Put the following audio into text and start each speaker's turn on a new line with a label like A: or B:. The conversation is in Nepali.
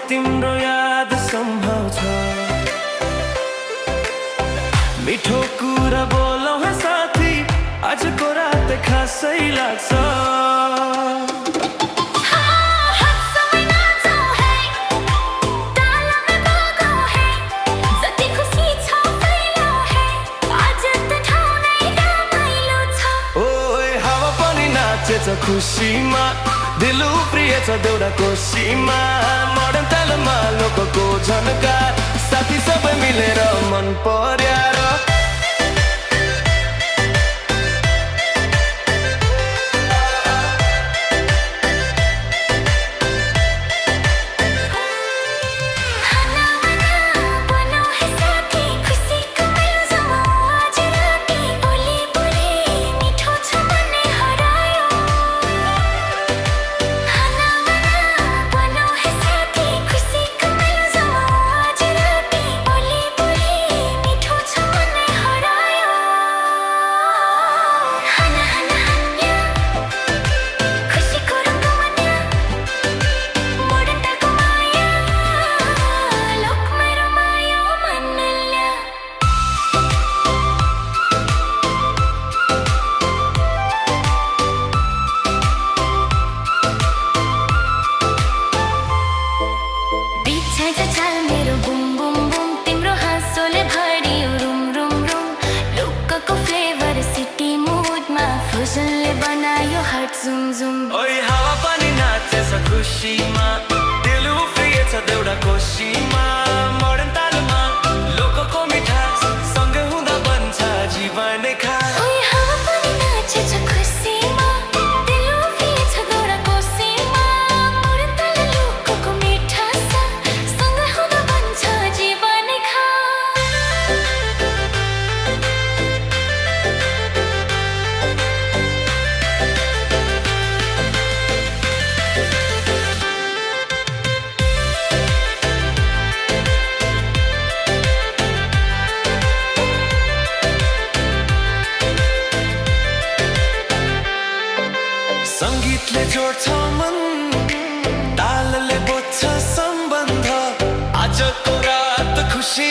A: तिम्रो याद सम्झाउँछ। मिठो कुरा बोलौ है साथी, आजको रात खासै लाग्छ। खुसीमा दिल उफ्रिएछ देउडा कोसीमा, मोडर्न तालमा लोकको झन्कार, साथी सबै मिलेर मन पर्या र ओइ हावा पनि नाचेछ खुसीमा, दिल उफ्रिएछ देउडा कोसीमा, मोडर्न तालमा लोकको मिठास, सँगै हुँदा बन्छ जीवन खास।
B: ओइ हावा पनि नाचेछ खुसीमा, दिल उफ्रिएछ देउडा कोसीमा, मोडर्न ताल लोकको मिठास, सँगै हुँदा बन्छ जीवन खास।
A: संगीतले जोड्छ मन, तालले बोज्छ सम्बन्ध, आजको रात खुसी